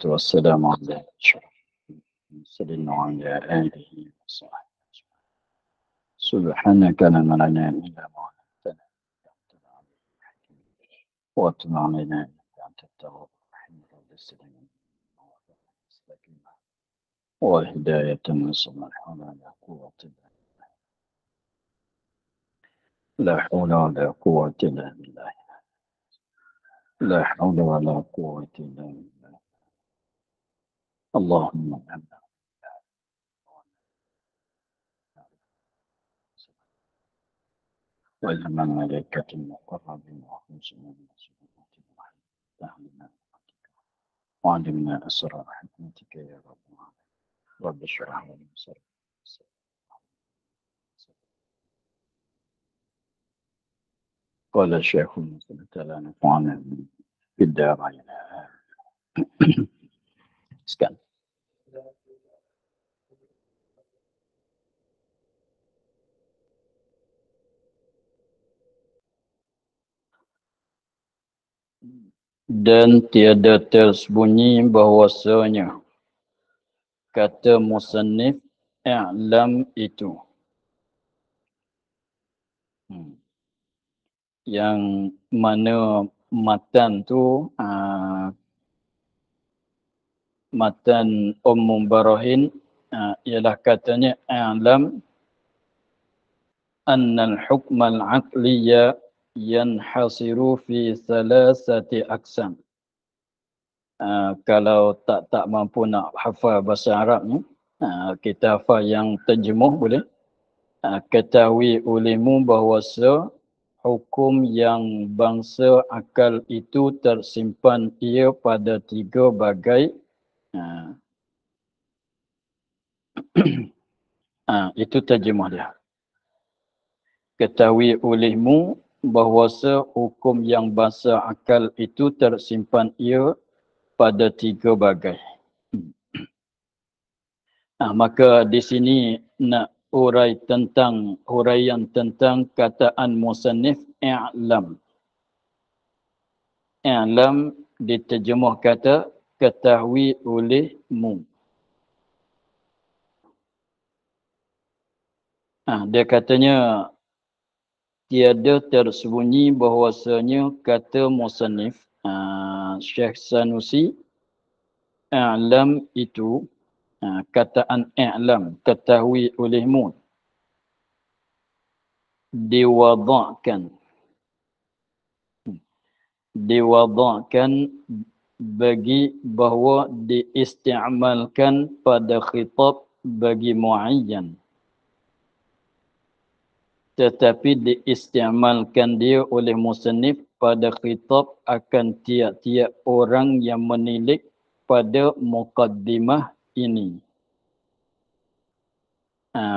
والسلام على أشرف المرسلين وعلى آله وصحبه. سبحانك لا علم لنا إلا ما علمتنا أنت العليم الحكيم وتب علينا إنك أنت التواب الرحيم رب السلام المستقيمة وهداية نصر الحول لا قوة إلا بالله لا حول ولا قوة إلا بالله لا حول ولا قوة إلا بالله اللهم أمنا وإلهم الملائكة المقربين وخمسين من سبحانه وتعالى وعلمنا أسرار حكمتك يا رب العالمين رب اشرح لي صدري قال الشيخ المسلم تعالى نفعنا في الدارين سكن dan tiada tersembunyi bahwasanya kata musannif i'lam itu yang mana matan tu matan Barahin ialah katanya i'lam annal hukmal aqliya yanhasiru fi salasati aqsam. Kalau tak mampu nak hafal bahasa Arab ni, kita hafal yang terjemuh boleh. Ketahui olehmu bahawasa hukum yang bangsa akal itu tersimpan ia pada tiga bagai itu terjemah dia. Ketahui olehmu bahawasa hukum yang bangsa akal itu tersimpan ia pada tiga bagai. Maka di sini nak huraian tentang kataan musannif i'lam. I'lam diterjemah kata ketahui olehmu. Dia katanya tiada tersembunyi bahwasanya kata musannif Syekh Sanusi i'lam itu kataan i'lam ketahui olehmu diwada'kan bagi bahawa diisti'malkan pada khitab bagi muayyan, tetapi diisti'malkan dia oleh musannif pada khitab akan tiap-tiap orang yang menilik pada muqaddimah ini.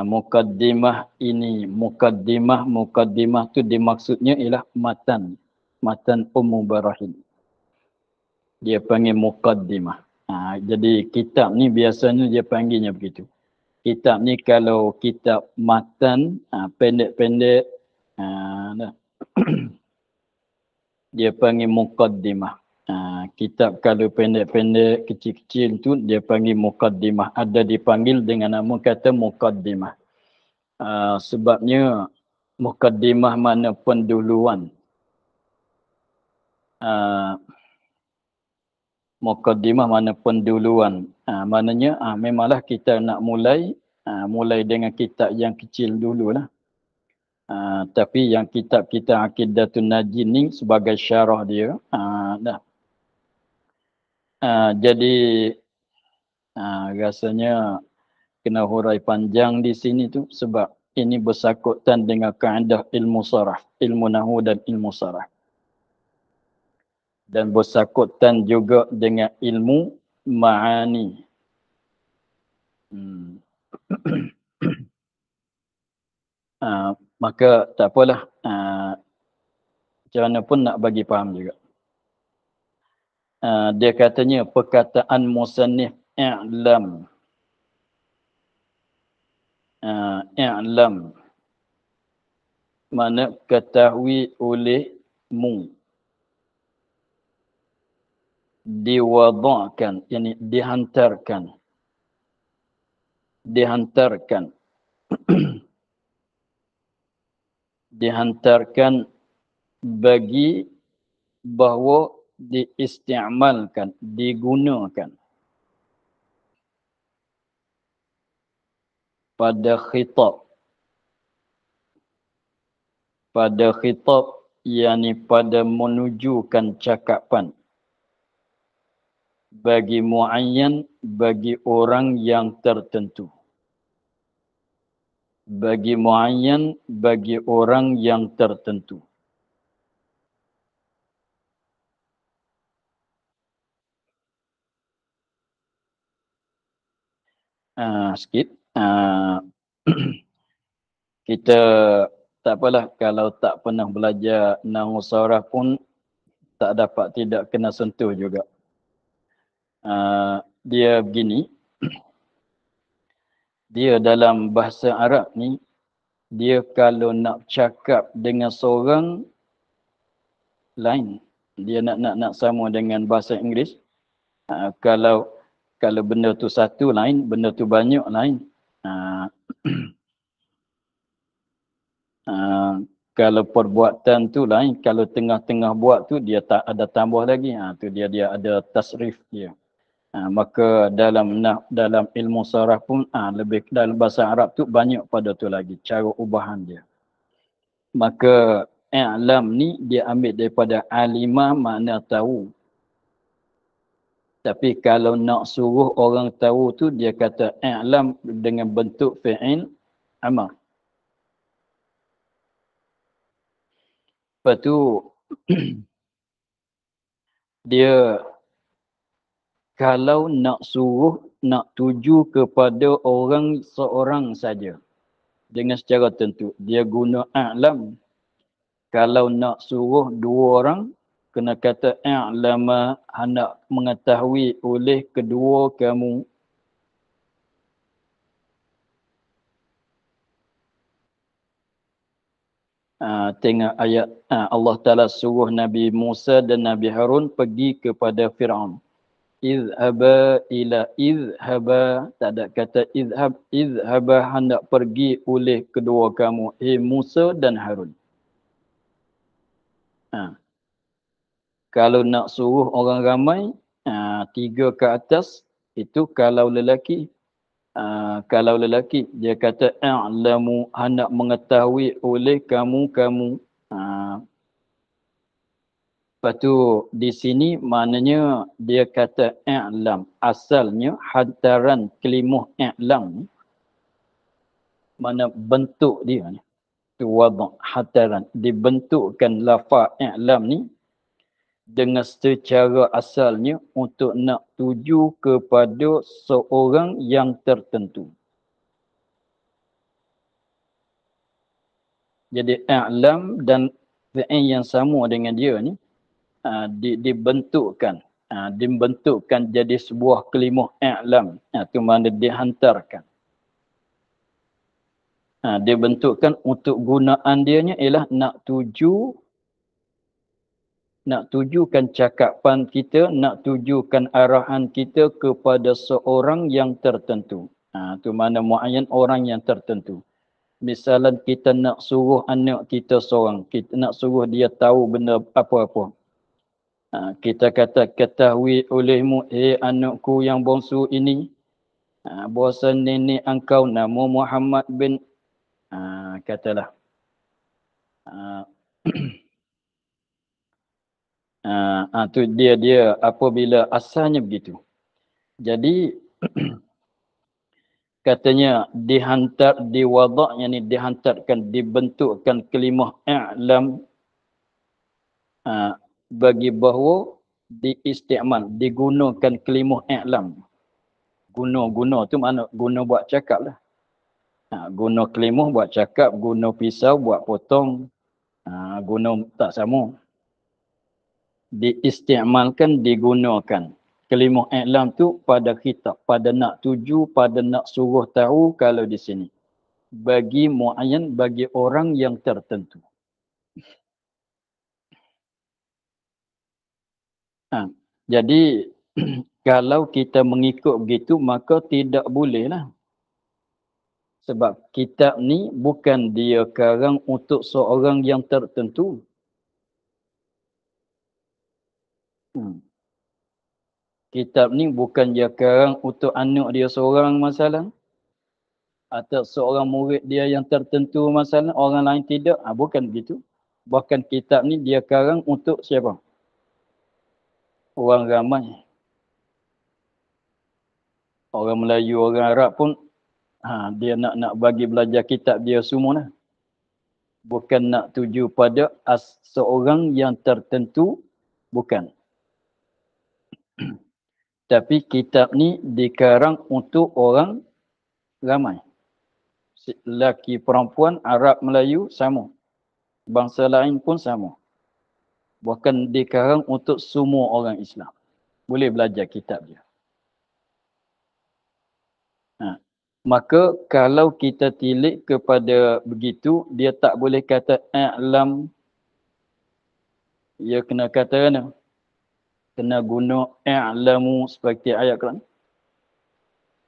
Muqaddimah tu dimaksudnya ialah matan Barahin. Dia panggil muqaddimah. Jadi kitab ni biasanya dia panggilnya begitu. Kitab ni kalau kitab matan pendek-pendek dia panggil muqaddimah. Kitab kalau pendek-pendek, kecil-kecil tu dia panggil muqaddimah. Ada dipanggil dengan nama kata muqaddimah. Sebabnya muqaddimah mana penduluan. Muqaddimah mana penduluan. Maknanya memanglah kita nak mulai dengan kitab yang kecil dululah. Tapi yang kitab kita Aqidatun Najin ni sebagai syarah dia jadi rasanya kena hurai panjang di sini tu sebab ini bersangkutan dengan kaedah ilmu saraf, ilmu nahwu dan ilmu saraf. Dan bersangkutan juga dengan ilmu ma'ani. Maka tak apalah, macam mana pun nak bagi faham juga. Dia katanya perkataan musannif i'lam. I'lam mana ketahui olehmu. Diwada'kan, yani dihantarkan. Dihantarkan. Dihantarkan bagi bahawa diistiamalkan, digunakan pada khitab. Pada khitab, yakni pada menunjukkan cakapan. Bagi muayyan, bagi orang yang tertentu. Bagi muayyan, bagi orang yang tertentu. Sikit. Kita tak apalah kalau tak pernah belajar nahwu saraf pun tak dapat tidak kena sentuh juga. Dia begini. Dia dalam bahasa Arab ni, dia kalau nak cakap dengan seorang lain, dia nak sama dengan bahasa Inggeris. Kalau benda tu satu lain, benda tu banyak lain. Kalau perbuatan tu lain, kalau tengah-tengah buat tu dia tak ada tambah lagi. Tu dia ada tasrif dia. Maka dalam ilmu saraf pun lebih dalam bahasa Arab tu banyak pada tu lagi cara ubahan dia. Maka i'lam ni dia ambil daripada alimah, makna tahu. Tapi kalau nak suruh orang tahu tu dia kata i'lam dengan bentuk fi'il amar. Lepas tu dia kalau nak suruh, nak tuju kepada orang seorang saja dengan secara tentu, dia guna a'lam. Kalau nak suruh dua orang, kena kata i'lama, hendak mengetahui oleh kedua kamu. Tengok ayat Allah Ta'ala suruh Nabi Musa dan Nabi Harun pergi kepada Fir'aun. Izhaba, tak ada kata izhaba hendak pergi oleh kedua kamu, Musa dan Harun. Kalau nak suruh orang ramai, 3 ke atas, itu kalau lelaki. Kalau lelaki, dia kata a'lamu, hendak mengetahui oleh kamu. Lepas tu di sini maknanya dia kata i'lam. Asalnya hantaran kelimah i'lam, mana bentuk dia ni. Tu wad' hantaran. Dibentukkan lafaz i'lam ni dengan secara asalnya untuk nak tuju kepada seorang yang tertentu. Jadi i'lam dan fi'il yang sama dengan dia ni dibentukkan jadi sebuah kalimah i'lam. Itu makna dihantarkan. Dibentukkan untuk gunaan dianya ialah nak tujukan cakapan kita, nak tujukan arahan kita kepada seorang yang tertentu. Itu makna muayyan, orang yang tertentu. Misalnya kita nak suruh anak kita seorang, kita nak suruh dia tahu benda apa-apa. Kita kata, ketahui olehmu, anakku yang bongsu ini, bahasa nenek engkau nama Muhammad bin, katalah. Tu dia apabila asalnya begitu. Jadi katanya diwada', yakni dihantarkan, dibentukkan kalimah i'lam bagi bahawa diisti'mal, digunakan kalimah i'lam. Guna tu makna guna buat cakap lah. Guna kalimah buat cakap, guna pisau buat potong. Guna tak sama. Diisti'malkan, digunakan. Kalimah i'lam tu pada khitab, pada nak tuju, pada nak suruh tahu kalau di sini. Bagi muayyan, bagi orang yang tertentu. Jadi kalau kita mengikut begitu maka tidak bolehlah. Sebab kitab ni bukan dia karang untuk seorang yang tertentu. Kitab ni bukan dia karang untuk anak dia seorang masalah. Atau seorang murid dia yang tertentu masalah. Orang lain tidak. Bukan begitu. Bahkan kitab ni dia karang untuk siapa? Orang ramai. Orang Melayu, orang Arab pun dia nak bagi belajar kitab dia semua lah. Bukan nak tuju pada seorang yang tertentu. Bukan. Tapi kitab ni dikarang untuk orang ramai. Lelaki, perempuan, Arab, Melayu sama. Bangsa lain pun sama. Bukan dikarang untuk semua orang Islam. Boleh belajar kitab dia. Maka kalau kita tilik kepada begitu, dia tak boleh kata a'lam. Dia kena kata mana? Kena guna a'lamu seperti ayat Quran.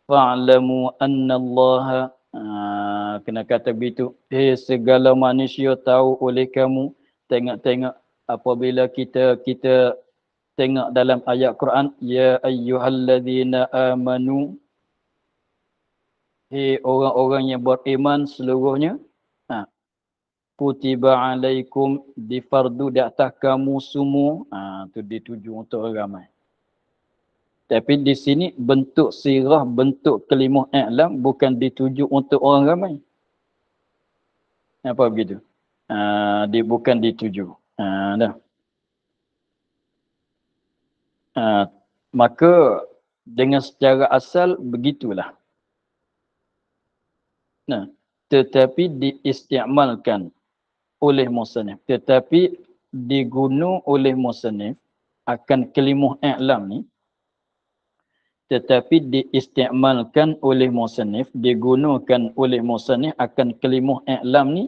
Fa'lamu anna Allah. Kena kata begitu. Segala manusia tahu oleh kamu. Tengok-tengok apabila kita tengok dalam ayat Quran. Ya ayyuhalladzina amanu. Orang-orang yang beriman seluruhnya. Kutiba alaikum difardu di atas kamu semua. Itu dituju untuk orang ramai. Tapi di sini bentuk sirah, bentuk kalimah i'lam bukan dituju untuk orang ramai. Apa begitu? Dia bukan dituju. Dah. Maka dengan secara asal begitulah. Tetapi diistiamalkan oleh musannif. Tetapi diguna oleh musannif akan kalimah i'lam ni. Tetapi diistiamalkan oleh musannif, digunakan oleh musannif akan kalimah i'lam ni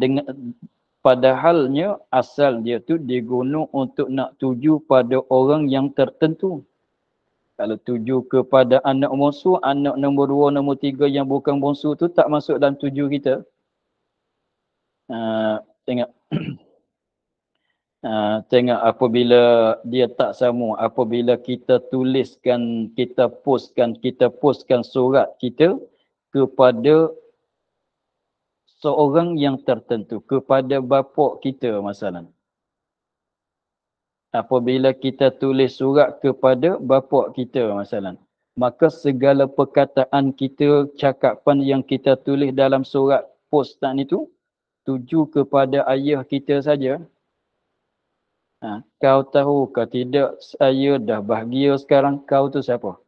dengan padahalnya asal dia tu diguna untuk nak tuju pada orang yang tertentu. Kalau tuju kepada anak bongsu, anak nombor 2, nombor 3 yang bukan bongsu tu tak masuk dalam tuju kita. Tengok. Tengok apabila dia tak sama, apabila kita tuliskan, kita postkan surat kita kepada seorang yang tertentu, kepada bapa kita masalah. Apabila kita tulis surat kepada bapa kita masalah, maka segala perkataan kita, cakapan yang kita tulis dalam surat postan itu tuju kepada ayah kita saja. Kau tahu ke tidak saya dah bahagia sekarang, kau tu siapa?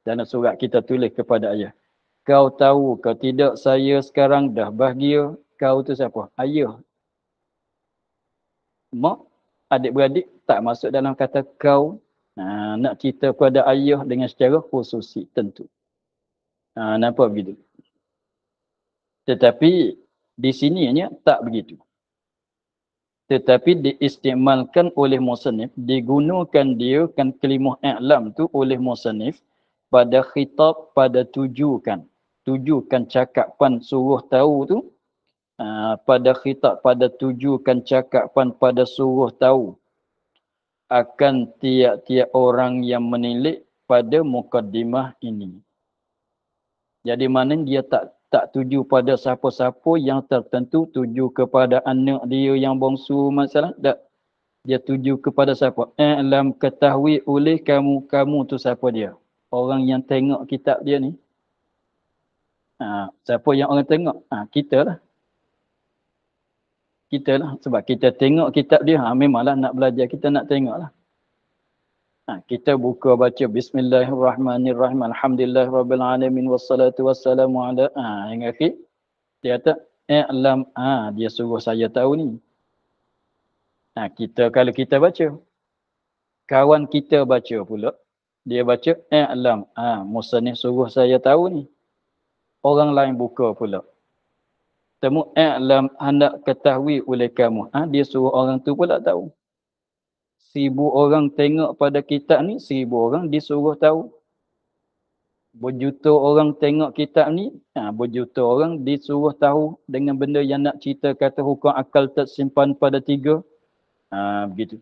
Dalam surat kita tulis kepada ayah. Kau tahu ke tidak saya sekarang dah bahagia, kau tu siapa? Ayah. Mak, adik-beradik tak masuk dalam kata kau. Nak cerita kepada ayah dengan secara khususi tentu. Nampak begitu. Tetapi di sininya tak begitu. Tetapi diistimalkan oleh musannif, digunakan dia kan kalimah i'lam tu oleh musannif pada khitab, pada tujukan cakapan suruh tahu tu, pada khitab, pada tujukan cakapan, pada suruh tahu akan tiap-tiap orang yang menilik pada mukaddimah ini. Jadi mana dia tak tuju pada siapa-siapa yang tertentu, tuju kepada anak dia yang bongsu masalah. Tak. Dia tuju kepada siapa? Alam ketahui oleh kamu. Kamu tu siapa dia? Orang yang tengok kitab dia ni. Siapa yang orang tengok? Kita lah. Kita lah. Sebab kita tengok kitab dia. Memanglah nak belajar, kita nak tengok lah. Kita buka baca Bismillahirrahmanirrahim. Alhamdulillahirrabbilalamin. Wassalatu wassalamu ala. Yang akhir. Dia kata, Alam. Dia suruh saya tahu ni. Kalau kita baca. Kawan kita baca pula. Dia baca, Alam. Musannif suruh saya tahu ni. Orang lain buka pula. Temu, Alam hendak ketahui oleh kamu. Dia suruh orang tu pula tahu. 1000 orang tengok pada kitab ni, 1000 orang disuruh tahu. Berjuta orang tengok kitab ni, berjuta orang disuruh tahu dengan benda yang nak cerita kata hukum akal tersimpan pada 3. Begitu.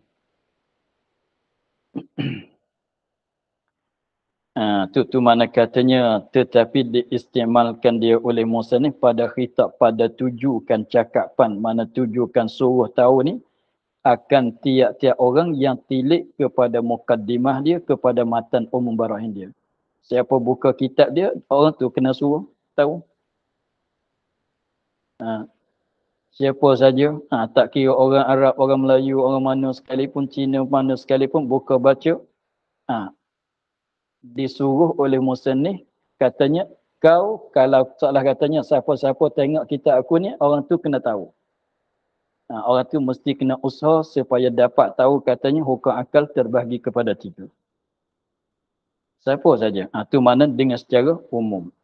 Tu mana katanya, tetapi diistimalkan dia oleh musannif pada khitab, pada tujukan cakapan, mana tujukan suruh tahu ni akan tiap-tiap orang yang tilik kepada mukaddimah dia, kepada matan umum barahin dia. Siapa buka kitab dia, orang tu kena suruh tahu. Siapa saja, tak kira orang Arab, orang Melayu, orang mana sekalipun, Cina mana sekalipun, buka baca, disuruh oleh musannif, katanya, kau kalau salah katanya, siapa-siapa tengok kitab aku ni, orang tu kena tahu. Orang tu mesti kena usaha supaya dapat tahu, katanya hukum akal terbahagi kepada 3. Siapa saja. Tu mana dengan secara umum.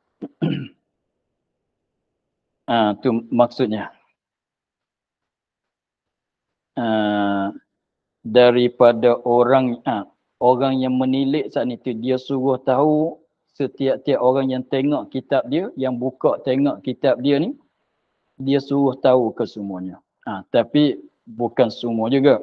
Tu maksudnya. Daripada orang orang yang menilik saat itu, dia suruh tahu setiap-tiap orang yang tengok kitab dia, yang buka tengok kitab dia ni, dia suruh tahu ke semuanya. Tapi bukan semua juga.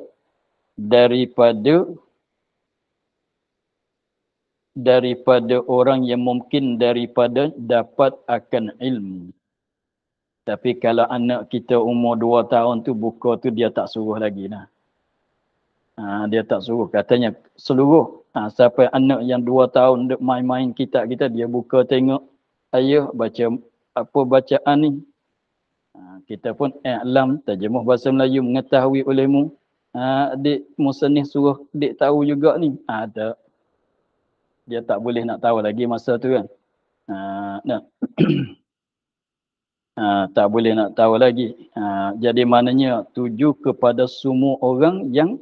Daripada orang yang mungkin daripada dapat akan ilmu. Tapi kalau anak kita umur 2 tahun tu buka tu, dia tak suruh lagi lah. Dia tak suruh. Katanya seluruh siapa anak yang 2 tahun main-main kitab kita, dia buka tengok, ayah baca apa bacaan ni. Kita pun i'lam, terjemah bahasa Melayu, mengetahui olehmu. Adik musannif suruh adik tahu juga ni. Dia tak boleh nak tahu lagi masa tu kan. Tak boleh nak tahu lagi. Jadi maknanya tuju kepada semua orang yang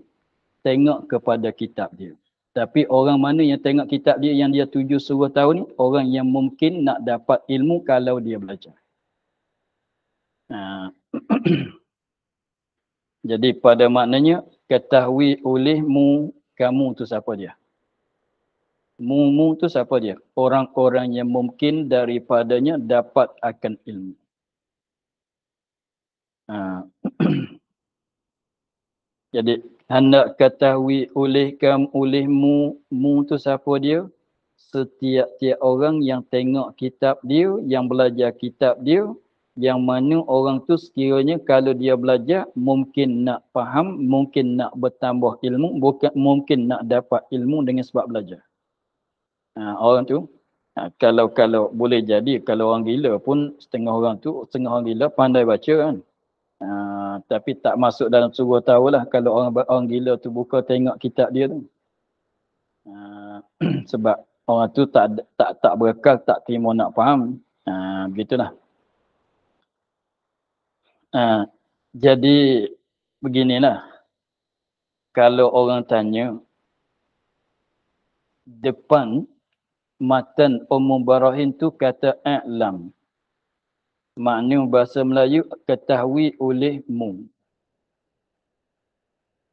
tengok kepada kitab dia. Tapi orang mana yang tengok kitab dia yang dia tuju suruh tahu ni, orang yang mungkin nak dapat ilmu kalau dia belajar. Jadi pada maknanya, ketahui olehmu, kamu tu siapa dia? Mu tu siapa dia? Orang-orang yang mungkin daripadanya dapat akan ilmu. Jadi hendak ketahui olehmu, mu tu siapa dia? Setiap-tiap orang yang tengok kitab dia, yang belajar kitab dia, yang mana orang tu sekiranya kalau dia belajar, mungkin nak faham, mungkin nak bertambah ilmu, bukan mungkin nak dapat ilmu dengan sebab belajar. Orang tu, kalau boleh jadi, kalau orang gila pun, setengah orang gila pandai baca kan. Tapi tak masuk dalam suruh tahulah kalau orang gila tu buka tengok kitab dia tu. Sebab orang tu tak berakal, tak terima nak faham. Begitulah. Jadi beginilah. Kalau orang tanya depan matan umum barahin tu kata i'lam. Makna bahasa Melayu ketahui olehmu.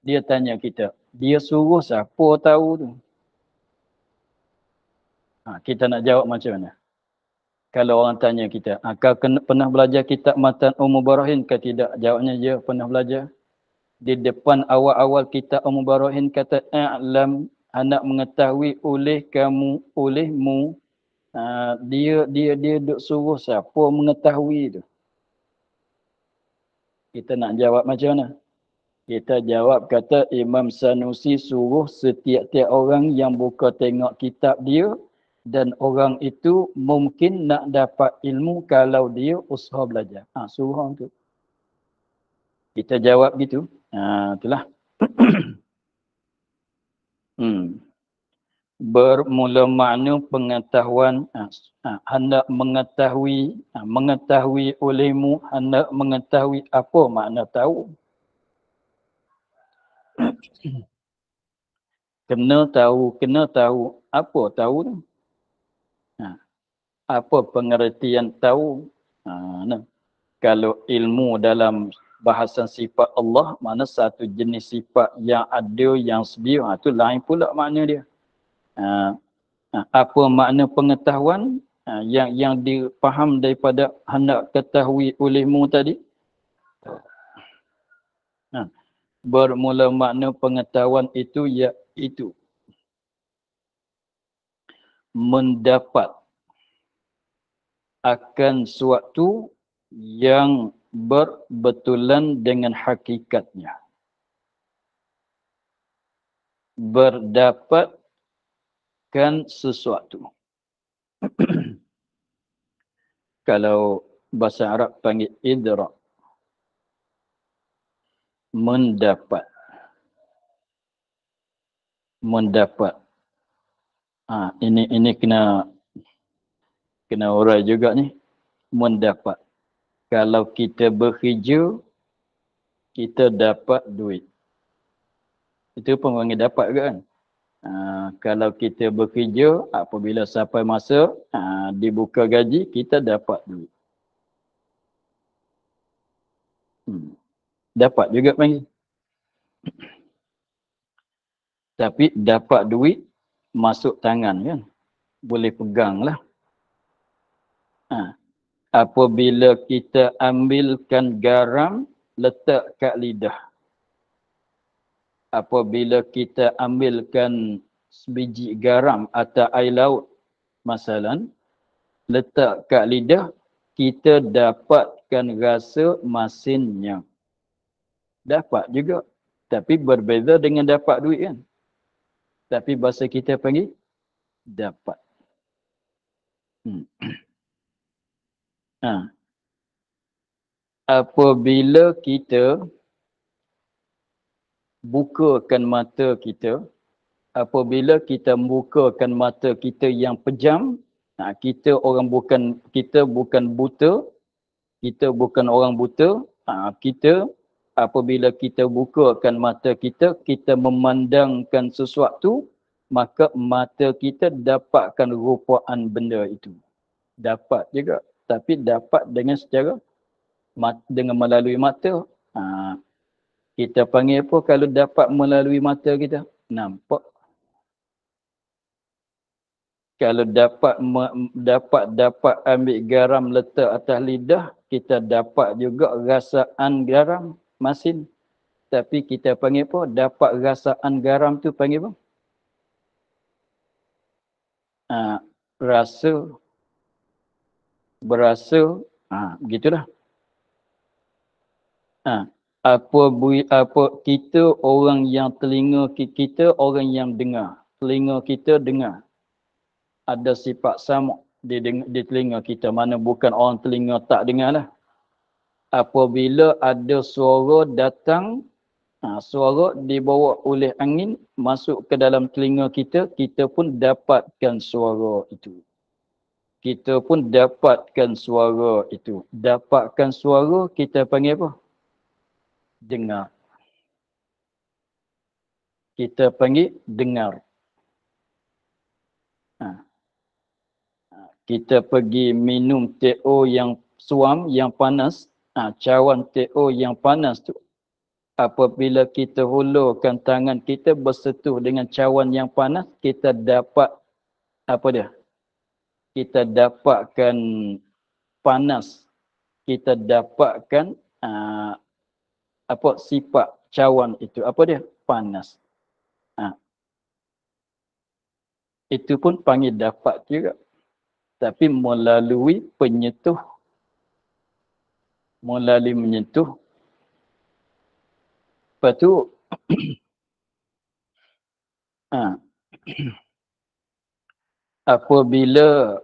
Dia tanya kita, dia suruh siapa tahu tu? Kita nak jawab macam mana? Kalau orang tanya kita, kau pernah belajar kitab matan umum barahin ke tidak? Jawabnya, ya pernah belajar. Di depan awal-awal kitab umum barahin kata i'lam, anak mengetahui oleh kamu, olehmu. Dia duk suruh siapa mengetahui tu? Kita nak jawab macam mana? Kita jawab kata Imam Sanusi suruh setiap-tiap orang yang buka tengok kitab dia, dan orang itu mungkin nak dapat ilmu kalau dia usaha belajar. Suruh orang tu. Kita jawab gitu. Itulah. Bermula makna pengetahuan, hendak mengetahui olehmu, hendak mengetahui apa makna tahu. Kena tahu apa tahu tu. Apa pengertian tahu? Kalau ilmu dalam bahasan sifat Allah, mana satu jenis sifat yang ada, yang sedia, itu lain pula makna dia. Apa makna pengetahuan yang dipaham daripada hendak ketahui olehmu tadi? Bermula makna pengetahuan itu iaitu mendapat akan suatu yang berbetulan dengan hakikatnya. Berdapatkan sesuatu. Kalau bahasa Arab panggil idrak. Mendapat. Ini kena urai juga ni. Mendapat. Kalau kita bekerja, kita dapat duit. Itu pun panggil dapat ke kan? Kalau kita bekerja, apabila sampai masa dibuka gaji, kita dapat duit. Dapat juga panggil. Tapi dapat duit masuk tangan kan. Boleh pegang lah. Apabila kita ambilkan garam, letak kat lidah. Apabila kita ambilkan sebiji garam atau air laut, masalan, letak kat lidah, kita dapatkan rasa masinnya. Dapat juga. Tapi berbeza dengan dapat duit kan. Tapi bahasa kita panggil dapat. Apabila kita bukakan mata kita, apabila kita bukakan mata kita yang pejam, kita bukan buta, kita bukan orang buta, kita apabila kita bukakan mata kita, kita memandangkan sesuatu, maka mata kita dapatkan rupaan benda itu. Dapat juga. Tapi dapat dengan secara, dengan melalui mata. Kita panggil apa kalau dapat melalui mata kita? Nampak. Kalau dapat ambil garam letak atas lidah, kita dapat juga rasaan garam, masin. Tapi kita panggil apa? Dapat rasaan garam tu panggil apa? Rasa. Berasa. Begitulah. Apa kita orang yang telinga kita, orang yang dengar. Telinga kita dengar. Ada sifat sama di telinga kita. Mana bukan orang telinga tak dengar lah. Apabila ada suara datang, suara dibawa oleh angin, masuk ke dalam telinga kita, kita pun dapatkan suara itu. Kita pun dapatkan suara itu. Dapatkan suara, kita panggil apa? Dengar. Kita panggil dengar. Kita pergi minum teh yang suam, yang panas. Cawan teh yang panas tu. Apabila kita hulurkan tangan kita bersentuh dengan cawan yang panas, kita dapat apa dia? Kita dapatkan panas. Kita dapatkan sifat cawan itu. Apa dia? Panas. Itu pun panggil dapat juga. Tapi melalui penyentuh. Melalui menyentuh. Lepas tu, apabila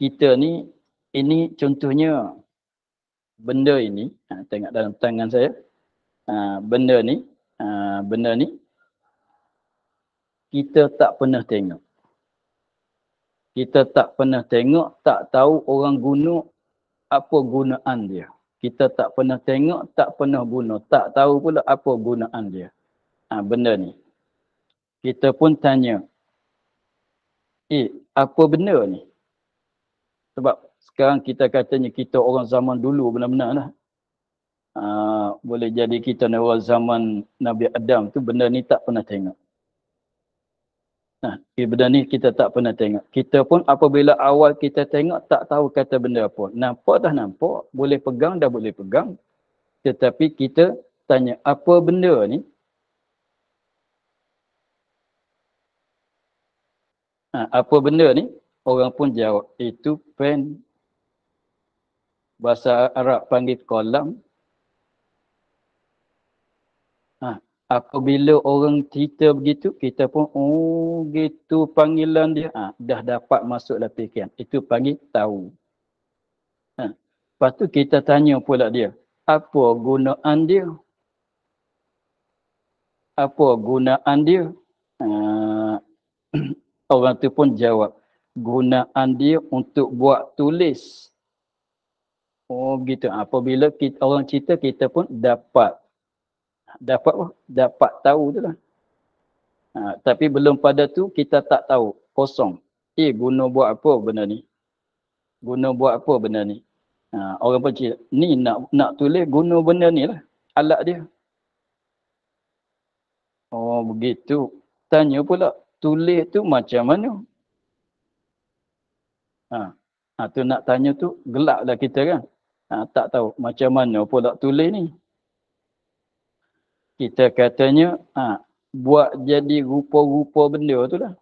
kita ni, ini contohnya benda ini, tengok dalam tangan saya, benda ni, kita tak pernah tengok. Kita tak pernah tengok, tak tahu orang guna apa gunaan dia. Kita tak pernah tengok, tak pernah guna. Tak tahu pula apa gunaan dia. Benda ni. Kita pun tanya, apa benda ni? Sebab sekarang kita katanya kita orang zaman dulu benar-benar lah. Boleh jadi kita ni awal zaman Nabi Adam tu benda ni tak pernah tengok. Benda ni kita tak pernah tengok. Kita pun apabila awal kita tengok tak tahu kata benda apa. Nampak dah nampak, boleh pegang dah boleh pegang. Tetapi kita tanya apa benda ni? Apa benda ni? Orang pun jawab itu pen. Bahasa Arab panggil kolam. Apabila orang cerita begitu, kita pun, oh gitu panggilan dia. Dah dapat masuk dalam fikiran. Itu panggil tahu. Lepas tu kita tanya pula dia, apa gunaan dia? Apa gunaan dia? Orang tu pun jawab, gunaan dia untuk buat tulis. Oh gitu. Apabila orang cerita, kita pun dapat tahu tu lah. Tapi belum pada tu kita tak tahu, kosong. Guna buat apa benda ni? Guna buat apa benda ni? Orang pun cerita, ni nak tulis guna benda ni lah. Alat dia. Oh begitu. Tanya pula, tulis tu macam mana? Tu nak tanya tu gelap lah kita kan. Tak tahu macam mana pula tulis ni. Kita katanya buat jadi rupa-rupa benda tu lah.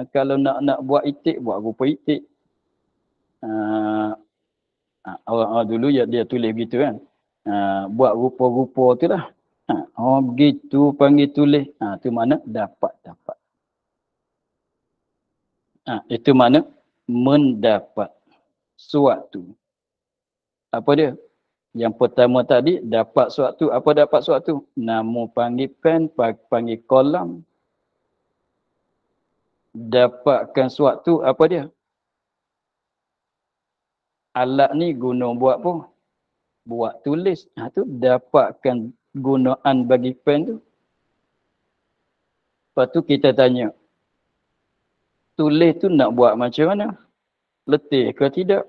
Kalau nak buat itik, buat rupa itik. Orang dulu dia tulis begitu kan. Buat rupa-rupa tu lah. Begitu panggil tulis. Tu mana dapat. Itu mana mendapat suatu. Apa dia? Yang pertama tadi dapat suatu. Apa dapat suatu? Nama panggil pen, panggil kolam. Dapatkan suatu apa dia? Alat ni guna buat apa? Buat tulis. Tu dapatkan gunaan bagi pen tu. Lepas tu kita tanya, tulis tu nak buat macam mana? Letih ke tidak?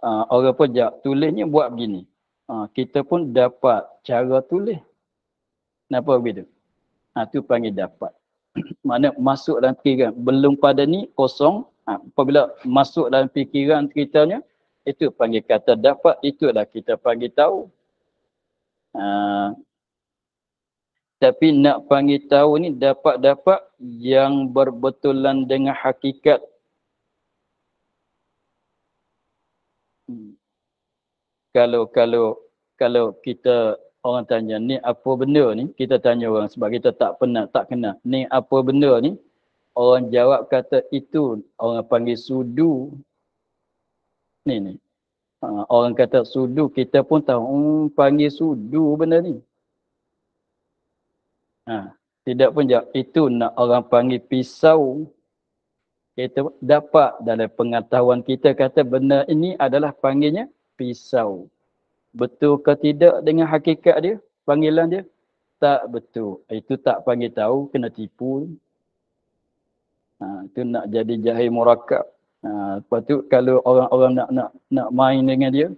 Orang pun jawab, tulisnya buat begini. Kita pun dapat cara tulis. Kenapa begitu? Tu panggil dapat. Mana masuk dalam fikiran. Belum pada ni kosong. Apabila masuk dalam fikiran ceritanya, itu panggil kata dapat. Itulah kita panggil tahu. Tapi nak panggil tahu ni dapat-dapat yang berbetulan dengan hakikat. Kalau kita orang tanya ni apa benda ni, kita tanya orang sebab kita tak kenal. Ni apa benda ni? Orang jawab kata itu orang panggil sudu. Ni. Orang kata sudu, kita pun tahu panggil sudu benda ni. Tidak pun jawab itu nak orang panggil pisau. Kita dapat dalam pengetahuan kita kata benda ini adalah panggilnya pisau. Betul ke tidak dengan hakikat dia? Panggilan dia? Tak betul. Itu tak panggil tahu, kena tipu. Itu nak jadi jahil murakab. Lepas tu kalau orang nak main dengan dia,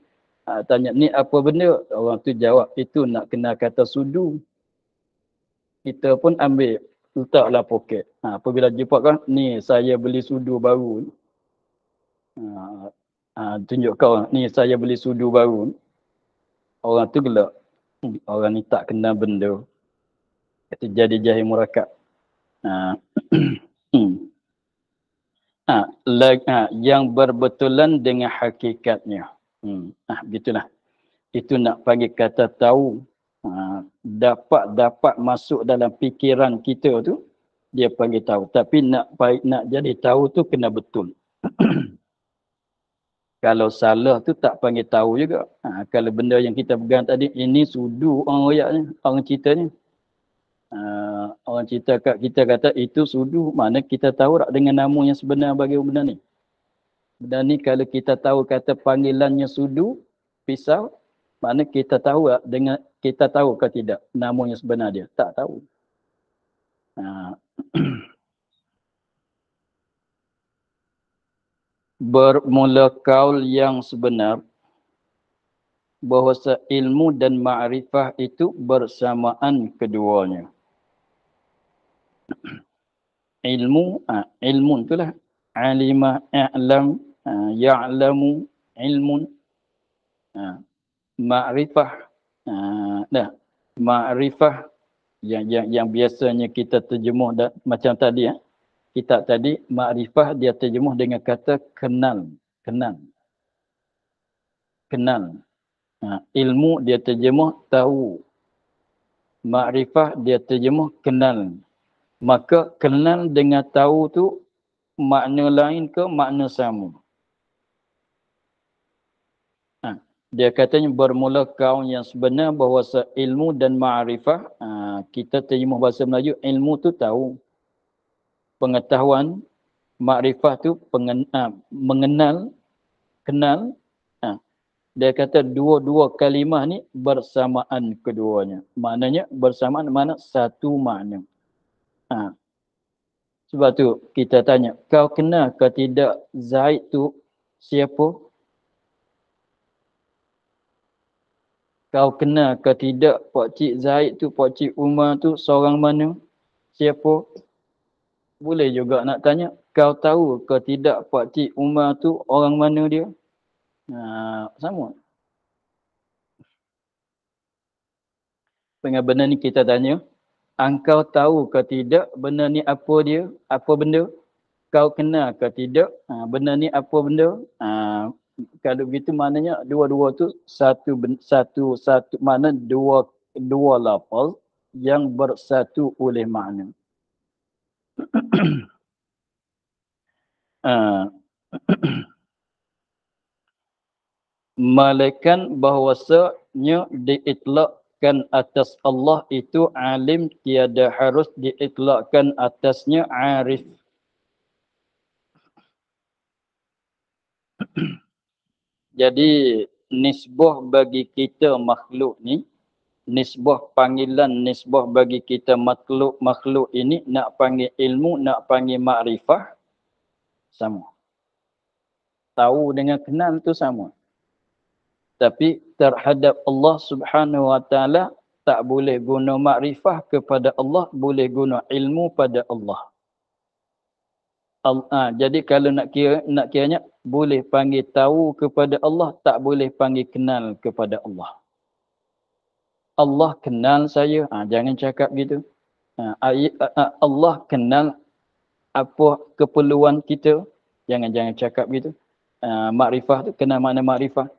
tanya ni apa benda? Orang tu jawab itu nak kena kata sudu. Kita pun ambil, letaklah poket. Apabila jumpa kan, ni saya beli sudu baru. Tunjuk kau, ni saya beli sudu baru. Orang tu gelak. Orang ni tak kenal benda. Itu jadi jahil murakab. Yang berbetulan dengan hakikatnya. Begitulah. Itu nak panggil kata tahu. Dapat masuk dalam fikiran kita tu, dia panggil tahu. Tapi nak jadi tahu tu kena betul. Kalau salah tu tak panggil tahu juga. Kalau benda yang kita pegang tadi, ini sudu orang royaknya, orang ceritanya. Orang cerita kat kita kata itu sudu, mana kita tahu tak dengan nama yang sebenar bagi benda ni. Benda ni kalau kita tahu kata panggilannya sudu, pisau, mana kita tahu tak dengan kita tahu ke tidak nama yang sebenar dia? Tak tahu. Bermula kaul yang sebenar bahawa ilmu dan ma'rifah itu bersamaan keduanya. Ilmu, ilmu itulah alima, a'lam, ya'lamu, ilmun, ma'rifah, dah ma'rifah yang biasanya kita terjemuh macam tadi kitab tadi, ma'rifah dia terjemuh dengan kata kenal, kenal. Ilmu dia terjemuh tahu. Ma'rifah dia terjemuh kenal. Maka kenal dengan tahu tu makna lain ke makna sama? Dia katanya bermula kaum yang sebenar bahawa ilmu dan ma'rifah, kita terjemuh bahasa Melayu, ilmu tu tahu, pengetahuan, ma'rifah tu mengenal, kenal. Dia kata dua-dua kalimah ni bersamaan keduanya. Maknanya bersamaan mana satu makna. Sebab tu kita tanya, kau kenal ke tidak Zaid tu siapa? Kau kenal ke tidak Pak Cik Zaid tu, Pak Cik Umar tu seorang mana? Siapa? Boleh juga nak tanya, kau tahu ke tidak Pak Cik Umar tu orang mana dia? Sama. Dengan benda ni kita tanya, engkau tahu ke tidak benda ni apa dia? Apa benda? Kau kenal ke tidak benda ni apa benda? Kalau begitu maknanya dua-dua tu satu makna dua lafaz yang bersatu oleh makna. Malaikat bahawasanya diitlakkan atas Allah itu alim, tiada harus diitlakkan atasnya arif. Jadi nisbah bagi kita makhluk ni, nisbah panggilan, nisbah bagi kita makhluk ini, nak panggil ilmu, nak panggil makrifah, sama. Tahu dengan kenal tu sama. Tapi terhadap Allah Subhanahu Wa Taala tak boleh guna makrifah kepada Allah, boleh guna ilmu pada Allah. Jadi kalau nak kiranya boleh panggil tahu kepada Allah, tak boleh panggil kenal kepada Allah. Allah kenal saya, jangan cakap gitu. Allah kenal apa keperluan kita, jangan cakap gitu. Makrifah tu kenal makna makrifah.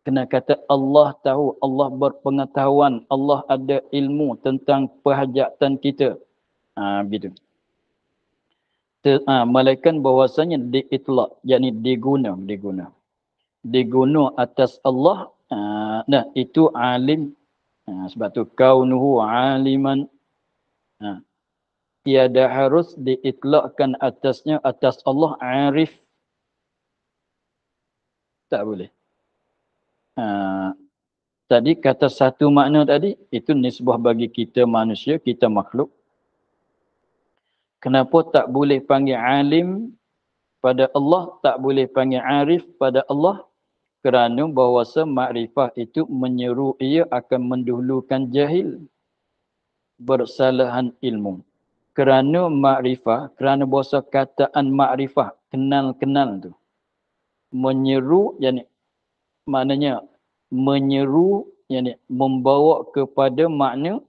Kena kata Allah tahu, Allah berpengetahuan, Allah ada ilmu tentang perhajatan kita. Begitu. Malaikat bahawasanya diitlak, yakni diguna. Diguna atas Allah, itu alim. Sebab tu kaunuhu aliman. Tiada harus diitlakkan atasnya, atas Allah arif. Tak boleh. Tadi kata satu makna tadi, itu nisbah bagi kita manusia, kita makhluk. Kenapa tak boleh panggil alim pada Allah, tak boleh panggil arif pada Allah? Kerana bahawasa makrifah itu menyeru ia akan mendahulukan jahil, bersalahan ilmu. Kerana makrifah, kerana bahasa kataan makrifah, kenal-kenal tu, menyeru, yani maknanya menyeru, yani membawa kepada makna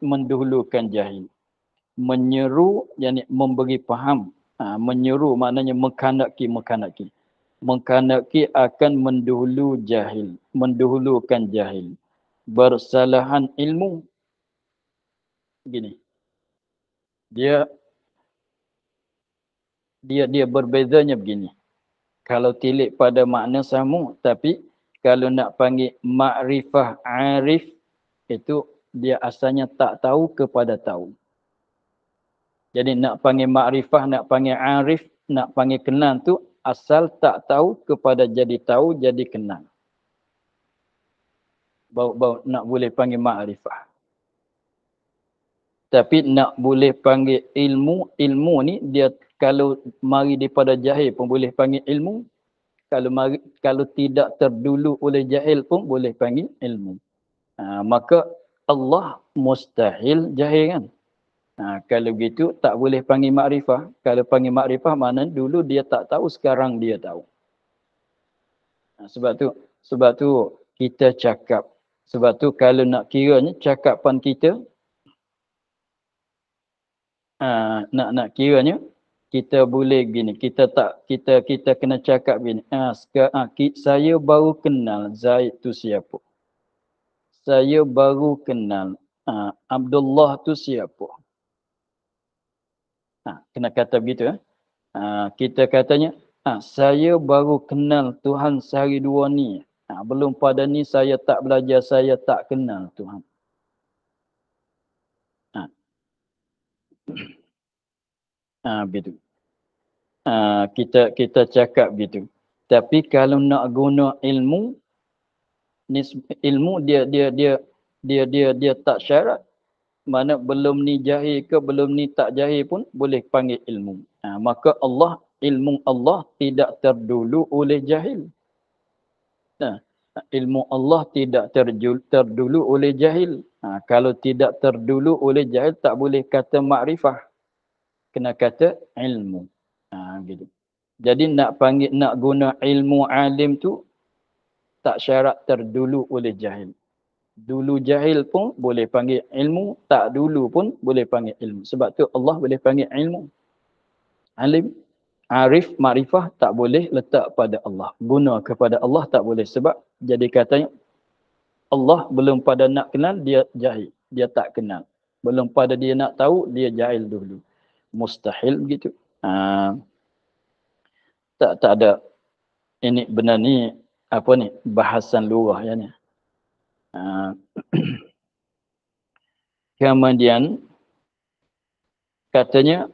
mendahulukan jahil. Menyeru, yani memberi faham. Menyeru maknanya mengkanaki. Mengkanaki akan mendahulukan jahil. Bersalahan ilmu. Gini. Dia berbezanya begini. Kalau tilik pada makna sama, tapi kalau nak panggil makrifah arif, itu dia asalnya tak tahu kepada tahu. Jadi nak panggil makrifah, nak panggil arif, nak panggil kenal tu asal tak tahu kepada jadi tahu, jadi kenal. Bau nak boleh panggil makrifah. Tapi nak boleh panggil ilmu ni dia kalau mari daripada jahil pun boleh panggil ilmu. Kalau tidak terdulu oleh jahil pun boleh panggil ilmu. Maka Allah mustahil jahil kan. Kalau gitu tak boleh panggil makrifah. Kalau panggil makrifah mana dulu dia tak tahu, sekarang dia tahu. Sebab tu kita cakap. Sebab tu kalau nak kiranya cakapan kita, nak kiranya kita boleh gini, kita kena cakap gini. Saya baru kenal Zaid tu siapa. Saya baru kenal Abdullah tu siapa. Kena kata begitu. Kita katanya, saya baru kenal Tuhan sehari dua ni. Belum pada ni saya tak belajar, saya tak kenal Tuhan. Begitu. Kita cakap begitu. Tapi kalau nak guna ilmu, ilmu dia tak syarat. Mana belum ni jahil ke belum ni tak jahil pun boleh panggil ilmu. Maka ilmu Allah tidak terdulu oleh jahil. Ilmu Allah tidak terdulu oleh jahil. Kalau tidak terdulu oleh jahil tak boleh kata makrifah. Kena kata ilmu. Gitu. Jadi nak guna ilmu alim tu tak syarat terdulu oleh jahil. Dulu jahil pun boleh panggil ilmu, tak dulu pun boleh panggil ilmu. Sebab tu Allah boleh panggil ilmu. Alim, arif, makrifah tak boleh letak pada Allah. Guna kepada Allah tak boleh. Sebab jadi katanya Allah belum pada nak kenal, dia jahil. Dia tak kenal. Belum pada dia nak tahu, dia jahil dulu. Mustahil begitu. Tak ada. Ini benar ni, apa ni, bahasan lurah ya ni. Kemudian katanya,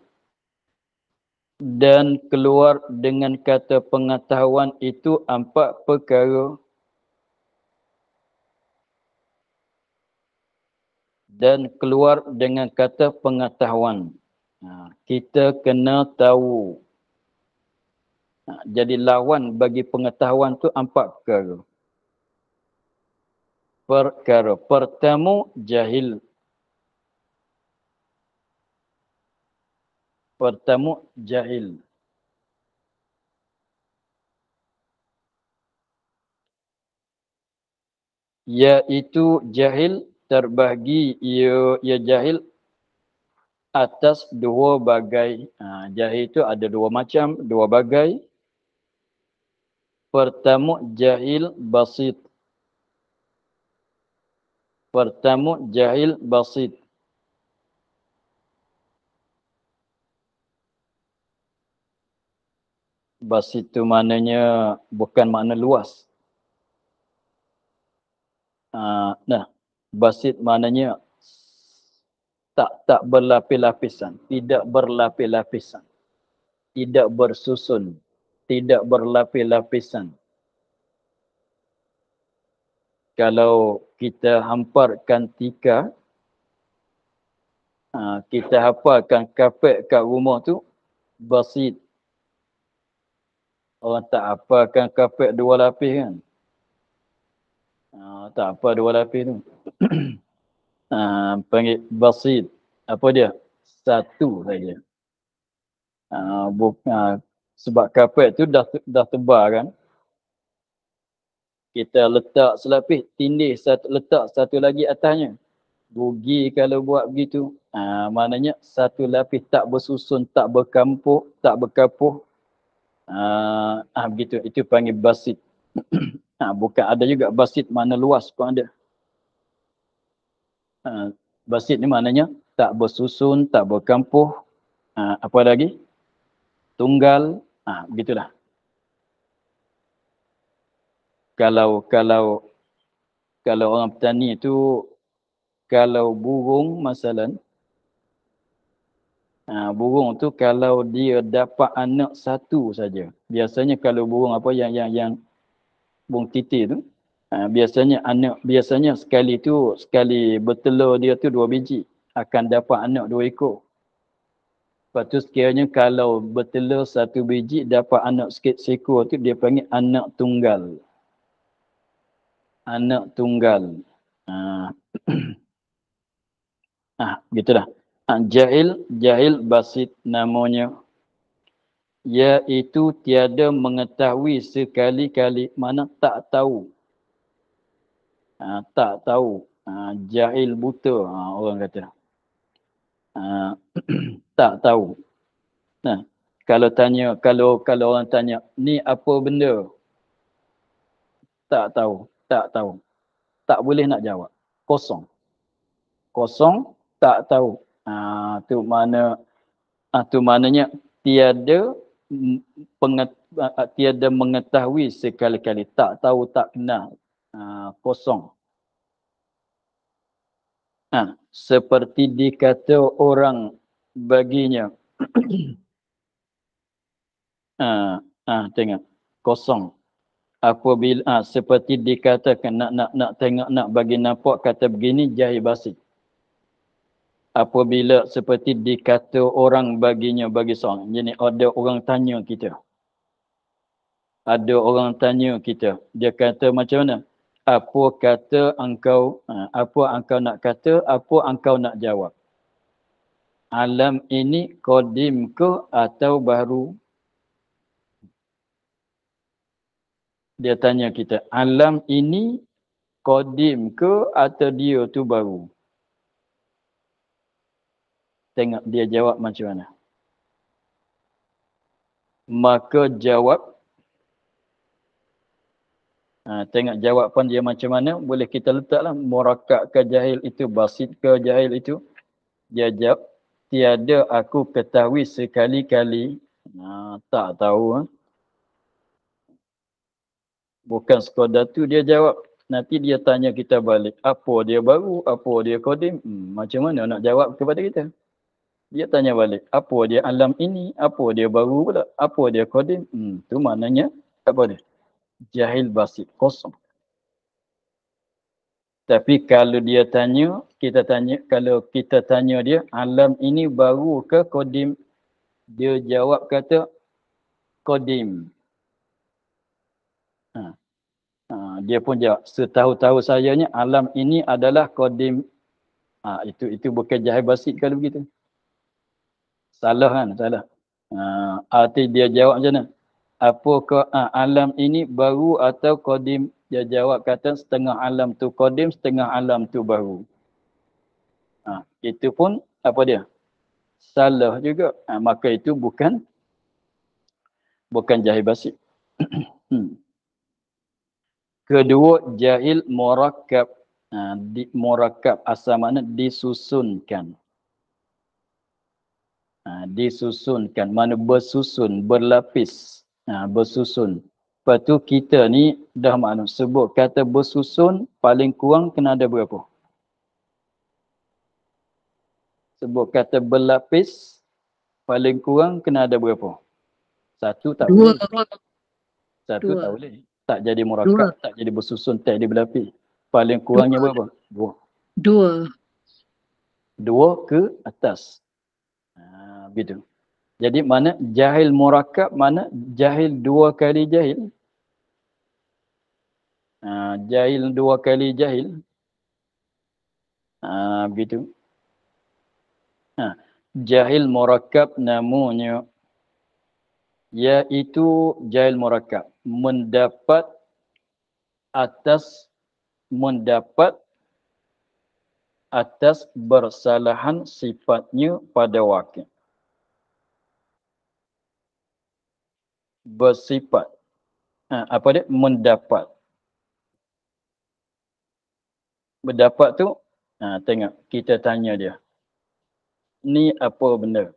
dan keluar dengan kata pengetahuan itu 4 perkara. Dan keluar dengan kata pengetahuan. Kita kena tahu. Jadi lawan bagi pengetahuan tu 4 perkara. Pertama, jahil. Iaitu jahil terbahagi ia jahil atas 2 bagai. Jahil itu ada 2 macam, 2 bagai. Pertama, jahil basit. Basit itu maknanya bukan makna luas. Basit maknanya tak berlapis-lapisan, tidak berlapis-lapisan, tidak bersusun, tidak berlapis-lapisan. Kalau kita hamparkan tika, kita hafalkan kapet kat rumah tu, basit. Orang tak hafalkan kapet 2 lapis kan? Tak apa 2 lapis tu. Panggil basit. Apa dia? 1 saja. Sebab kapet tu dah tebal kan? Kita letak selapis, tindih letak satu lagi atasnya. Rugi kalau buat begitu. Maknanya 1 lapis tak bersusun, tak berkampuk, tak berkapuh. Begitu. Itu panggil basit. Bukan ada juga basit makna luas pun ada. Basit ni maknanya tak bersusun, tak berkampuh. Apa lagi? Tunggal. Begitulah. Kalau orang petani itu, kalau burung masalan, burung tu kalau dia dapat anak 1 saja. Biasanya kalau burung apa yang burung titir tu, biasanya sekali bertelur dia tu 2 biji, akan dapat anak 2 ekor. Lepas tu sekiranya kalau bertelur satu biji dapat anak sikit seekor tu dia panggil anak tunggal. Anak tunggal. Gitulah. Jahil basit namanya. Iaitu tiada mengetahui sekali-kali, mana tak tahu. Tak tahu. Jahil buta orang kata. Tak tahu. Nah, kalau orang tanya, ni apa benda? Tak tahu. Tak boleh nak jawab. Kosong, tak tahu. Tu maknanya tiada tiada mengetahui sekali-kali. Tak tahu, tak kenal. Kosong. Seperti dikata orang baginya. Tengok. Kosong. Apabila seperti dikatakan nak tengok, nak bagi nampak, kata begini jahil basit. Apabila seperti dikata orang baginya, bagi seorang. Jadi ada orang tanya kita. Dia kata macam mana? Apa kata engkau, apa engkau nak kata, apa engkau nak jawab? Alam ini qadim ke atau baru? Dia tanya kita, alam ini qadim ke atau dia tu baru? Tengok dia jawab macam mana. Maka jawab, tengok jawapan dia macam mana, boleh kita letaklah murakkab ke jahil itu, basit ke jahil itu. Dia jawab, tiada aku ketahui sekali-kali. Tak tahu. Bukan sekadar tu dia jawab. Nanti dia tanya kita balik. Apa dia baru? Apa dia qadim? Macam mana nak jawab kepada kita? Dia tanya balik. Apa dia alam ini? Apa dia baru pula? Apa dia qadim? Tu maknanya apa dia? Jahil basit. Kosong. Tapi kalau dia tanya, kalau kita tanya dia, alam ini baru ke qadim? Dia jawab kata qadim. Dia pun jawab, setahu-tahu sayanya alam ini adalah qadim. Itu bukan jahil basit kalau begitu. Salah kan? Salah. Arti dia jawab macam mana? Apakah alam ini baru atau qadim? Dia jawab kata setengah alam tu qadim, setengah alam tu baru. Itu pun apa dia? Salah juga. Maka itu bukan jahil basit. Kedua, jahil murakkab. Murakkab asal makna disusunkan. Disusunkan. Mana bersusun, berlapis. Bersusun. Lepas tu kita ni dah maklum. Sebut kata bersusun, paling kurang kena ada berapa? Sebut kata berlapis, paling kurang kena ada berapa? Satu tak boleh. Satu tak boleh. Tak jadi murakkab, tak jadi bersusun, tak jadi berlapis. Paling kurangnya berapa? Dua ke atas. Begitu. Jadi mana jahil murakkab, mana jahil dua kali jahil. Jahil dua kali jahil. Begitu. Jahil murakkab namanya, iaitu jahil murakkab. Mendapat atas bersalahan sifatnya pada wakil. Bersifat. Apa dia? Mendapat. Mendapat tu, tengok, kita tanya dia. Ni apa benda?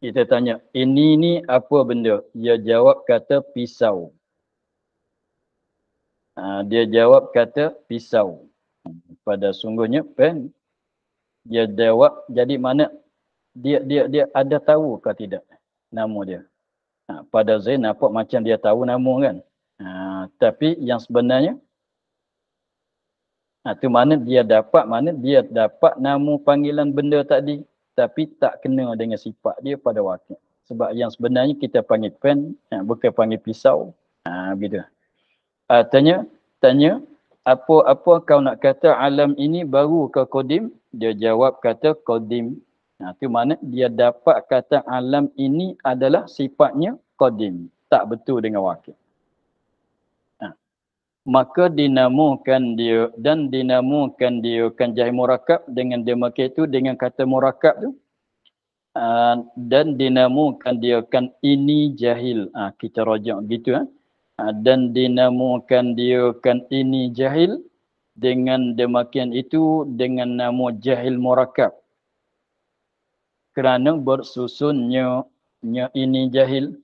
Kita tanya, ini ni apa benda? Dia jawab kata pisau. Dia jawab kata pisau. Pada sungguhnya pen. Dia jawab, jadi mana dia ada tahu ke tidak nama dia? Pada Zain nampak macam dia tahu nama kan? Tapi yang sebenarnya tu mana dia dapat nama panggilan benda tadi. tapi tak kena dengan sifat dia pada wakil. Sebab yang sebenarnya kita panggil pen, bukan panggil pisau. Begitu. Tanya, apa kau nak kata alam ini baru ke kodim? Dia jawab kata kodim. Itu mana dia dapat kata alam ini adalah sifatnya kodim. Tak betul dengan wakil. Maka dinamakan dia dan dinamakan dia kan jahil murakab dengan dia makai itu dengan kata murakab tu. Dan dinamakan dia kan ini jahil. Kita rajak gitu. Dan dinamakan dia kan ini jahil dengan demikian itu dengan nama jahil murakab. Kerana bersusunnya ini jahil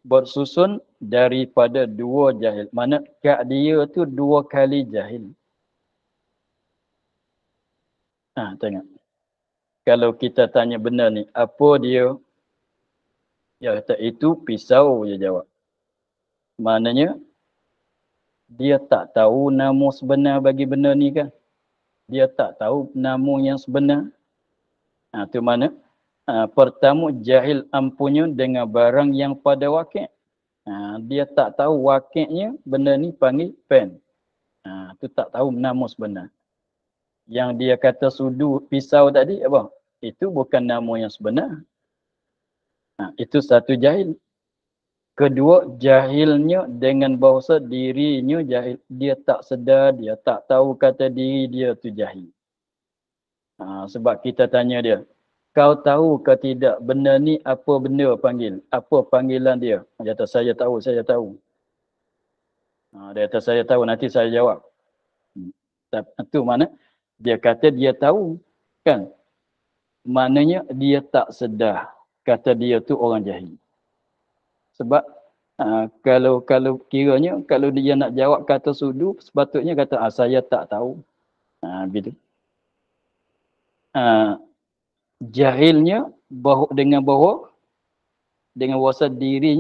bersusun daripada dua jahil. Mana kat dia tu dua kali jahil. Tengok. Kalau kita tanya benar ni, apa dia? Ya kata itu pisau, dia jawab. Maknanya dia tak tahu nama sebenar bagi benda ni kan. Dia tak tahu nama yang sebenar. Tu mana? Pertama jahil ampunya dengan barang yang pada wakil. Dia tak tahu wakilnya benda ni panggil pen. Tu tak tahu nama sebenar. Yang dia kata sudu pisau tadi apa? Itu bukan nama yang sebenar. Itu satu jahil. Kedua, jahilnya dengan bahasa dirinya jahil. Dia tak sedar, dia tak tahu kata diri dia tu jahil. Sebab kita tanya dia, kau tahu ke tidak benda ni apa benda panggil? Apa panggilan dia? Dia kata, saya tahu, saya tahu. Dia kata, saya tahu, nanti saya jawab. Itu mana? Dia kata dia tahu. Kan? Maknanya dia tak sedar kata dia tu orang jahil. Sebab kalau kiranya kalau dia nak jawab kata sudu, sepatutnya kata saya tak tahu. Gitu. Jahilnya dengan wasa diri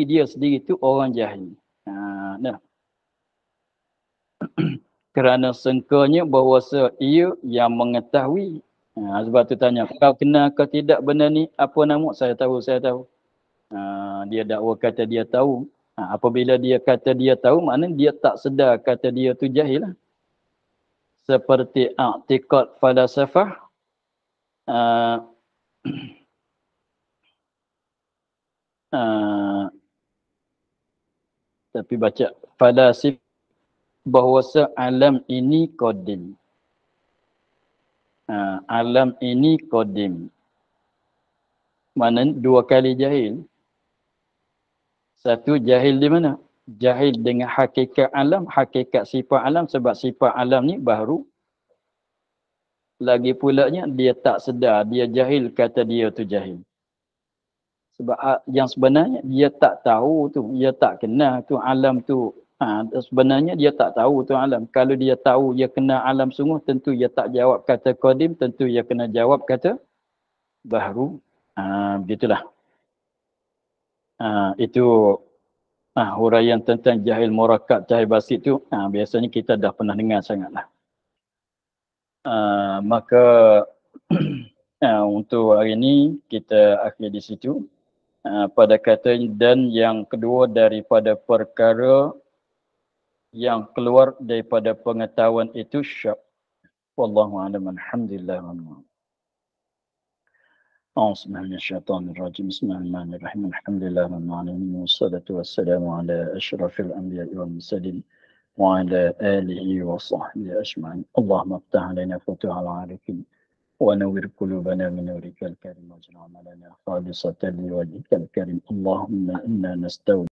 dia sendiri tu orang jahil. Kerana sangkanya bahawasa ia yang mengetahui. Sebab tu tanya, kau kenal ke tidak benda ni? Apa nama? Saya tahu, saya tahu. Dia dakwa kata dia tahu. Apabila dia kata dia tahu, maknanya dia tak sedar kata dia tu jahil lah. Seperti i'tiqad falsafah. Tapi baca falasif bahawasa alam ini qadim. Alam ini qadim. Maknanya dua kali jahil. Satu jahil di mana? Jahil dengan hakikat alam, hakikat sifat alam sebab sifat alam ni baru. Lagi pulanya dia tak sedar, dia jahil kata dia tu jahil. Sebab yang sebenarnya dia tak tahu tu, dia tak kenal tu alam tu. Sebenarnya dia tak tahu tu alam. Kalau dia tahu, dia kenal alam sungguh, tentu dia tak jawab kata qadim, tentu dia kena jawab kata baru. Begitulah. Itu huraian tentang jahil murakab, jahil basit tu, biasanya kita dah pernah dengar sangatlah. Maka untuk hari ini kita akhir di situ. Pada kata dan yang kedua daripada perkara yang keluar daripada pengetahuan itu syak. Wallahu a'lam. Alhamdulillah. Bismillahirrahmanirrahim. Bismillahirrahmanirrahim. Alhamdulillahirrahmanirrahim. Wassalatu wassalamu ala ashrafil anbiya'i wal mursalin wa ala alihi wa sahbihi ajma'in. Allahumma aftah alaina futuhal arifin wa nawwir qulubana min nurikal karim waj'al amalana khalisatan liwajhikal karim. Allahumma inna nasta'udzu